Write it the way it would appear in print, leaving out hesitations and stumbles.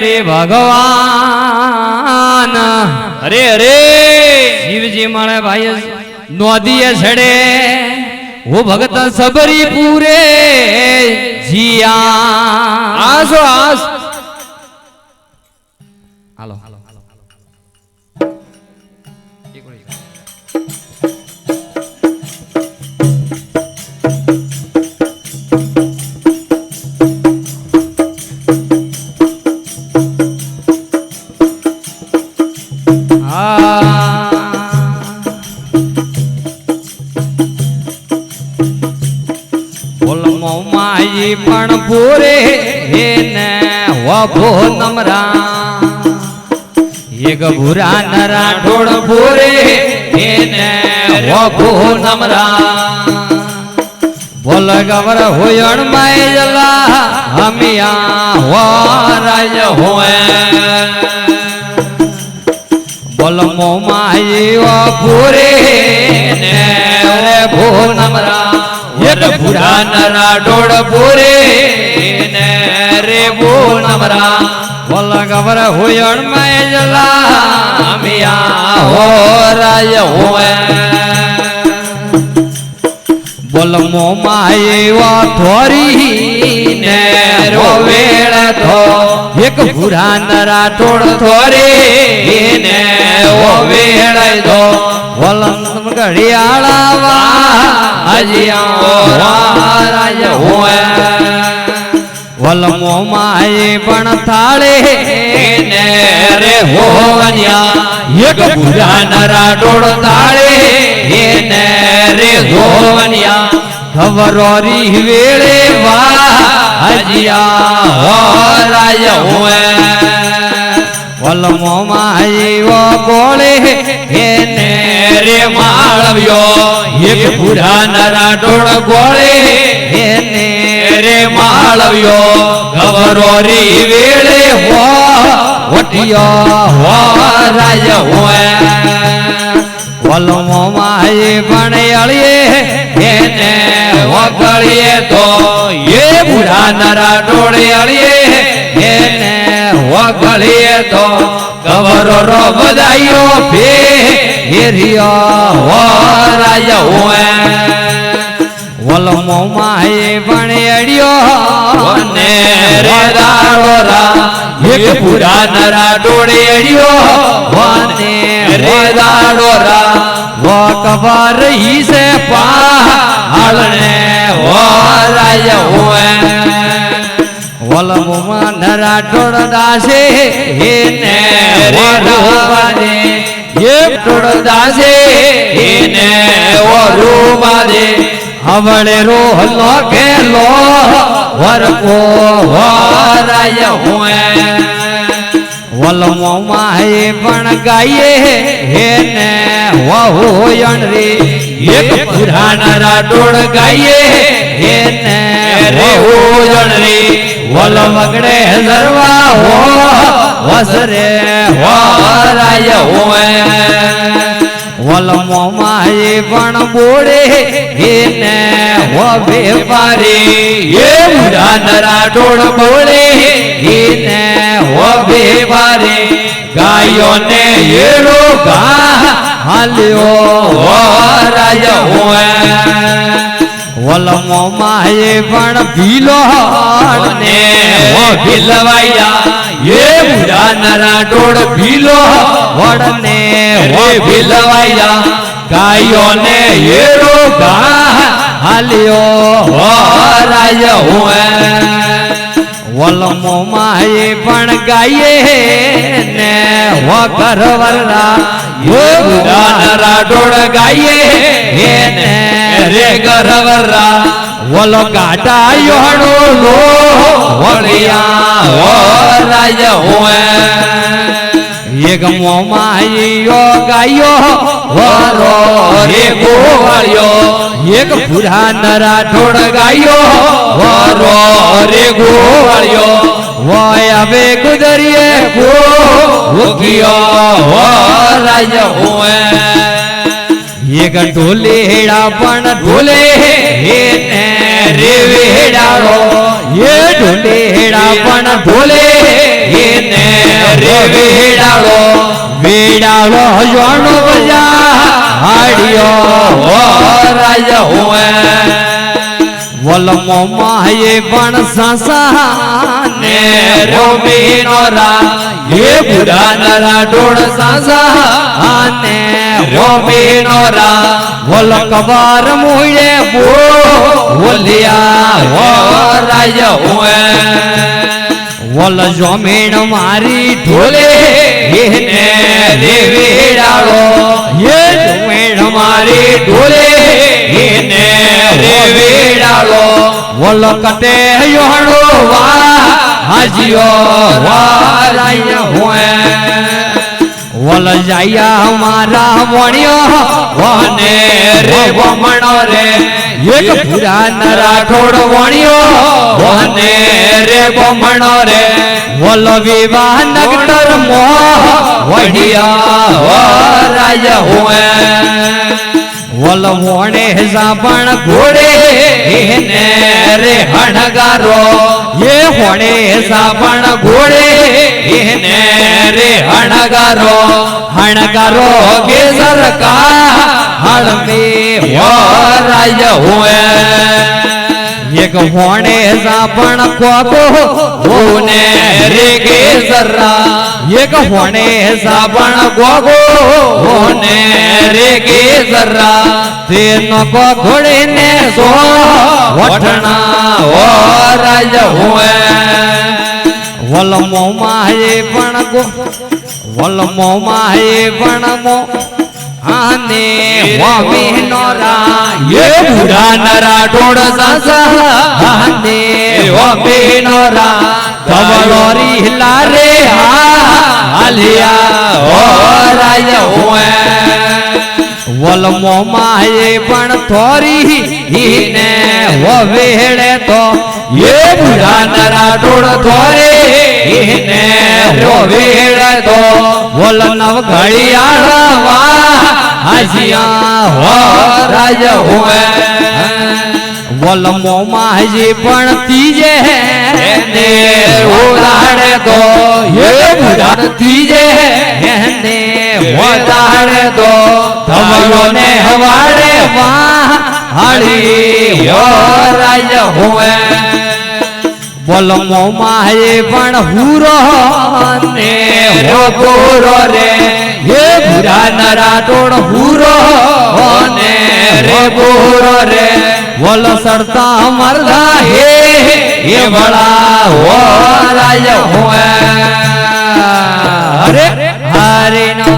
रे भगवान अरे अरे शिवजी मारे भाई नदिये छड़े वो भगत सबरी पूरे जिया आसो आस हालो हालो पण पूरे ने वभो नमरा एक भूरा नरा ढोड़ पूरे ने वभो नमरा बोल गवर होयण माय जला हमिया वाराज होए बोल मो माई वा पूरे ने रे भो नमरा एक बुरा नरा डोड़ पूरे ने रे बो नमरा बोल गवर होयण में जला मिया हो राज होए बोल मो माई वा थोरी ने रोवेड़ थो एक बुरा नरा डोड़ थोरी ने वो वेड़ दो बोलन घड़ियाला वा अजिया राज होए वल मो माई पण थाले ने रे होवनिया एक बुरा नरा डोड़ थाले ने रे होवनिया खबरोरी वेळे वा अजिया राज होए वल मो माई वो बोले ने रे माळव्यो एक बुरा नरा डोड़ गोळे ने रे माळव्यो गवरोरी वेळे हो वटियो हो राज होए वल मो माई पण अळिए ने वगळिए तो ये बुरा नरा डोळे अळिए ने वगळिए तो गवरो रो बधाइयो फे हेरियो हो राज होए वल मो माई पण अड़ियो ने रे दाड़ोरा एक पूरा नरा डोड़े अड़ियो ने रे दाड़ोरा वो कबर ही से पालने हो राज होए वल मुमा नरा डोड़ दासे ने रे रूबादे ये डोड़ दासे ने वो रूबादे हवड़े रोह लो के लो वर को राज हुए वल मो माई पण गाये ने वहु रे एक पूरा नरा डोड़ गाये ने रे हो रे वल मगड़े जरवा हो वसरे हो राज हुए वल मो माई पण बोड़े ने वो बेपारी ये बुरा नरा डोड़ बोड़े ने वो बेपारी गायों ने ये रोगा हालियो हो राज हुए वल मो माई पण भीलो ने वो भीलवाया ये बुरा नरा डोड़ भीलो वड़ने वो भीलवाया गायों ने ये रोगा हालियो हो राज हुए वल मो माई पण गाये ने वो घरवरा ये बुरा नरा डोड़ गाये ने रे घरवरा वल गाटा योड़ो लो वड़िया हो राज हुए एक मो माई यो गायो वरो रे गोवाळियो एक बुरा नरा डोड़ गायो वरो रे गोवाळियो वो आवे गुजरिए गो उगियो हो राज हुए एक ढोलेड़ा पण ढोले ने रे वेड़ारो ये ढोलेड़ा पण ढोले ने વેડાળો વેડાળો જોણો બજા હાડિયો રાજ હોવે વલમો માયે પણ સાસા ને રોમીનો રા એ બુઢા નરા ઢોળ સાસા ને રોમીનો રા વલ કબર મુયે બોલિયા રાજ હોવે વલ જમીન મારી ઢોલે એને રે વેડાળો એ જમીન મારી ઢોલે એને રે વેડાળો વલ કટે યોણો વા હાજીઓ રાય હોએ વલ જાયા મારા વણ્યો વને રે વમણો રે એક પુરા નરા ઠોડ વણ્યો વને રે વમણો રે વલ વિવાહ નગર મો વડિયા રાય હોએ વલ વણે સાપણ ઘોડે એને રે હણગારો એ વણે સાપણ ઘોડે એને રે હણગારો હણગારો કે સરકાર હળમે રાજ હોએ એક વણે સાપણ કોકો ઓને રે કે સરા એક વણે સાપણ કોકો ઓને રે કે સરા તેનો કો ઘોડે ને સો વઠણા ઓ રાજ હોએ વલમો માહે પણ ગો વલમો માહે પણ મો આને વામીનો રા એ બુઢા નરા ઢોળ સાસા આને વામીનો રા તવલોરી લારે હાલિયા ઓ રાજ હોએ વલમો માહે પણ થોરી ઈને વવેડે તો એ બુઢા નરા ઢોળ થોરે ઈને રોવેડે તો વલ નવ ઘડિયાળવા હાજિયા હો રાજ હોએ વલમો માહે પણ તીજે ને ઓલાડે તો એ બુઢા તીજે ને ઓલાડે તો તમયો ને હવાડે વા હાળી હો રાજ હોએ વલમો માહે પણ હુરો ને હોરો રે એ બુઢા નરા ટોળ હુરો ને રે બોરો રે વલ સરતા મરદા હે એ વળા હો રાજ હોએ અરે હરે નો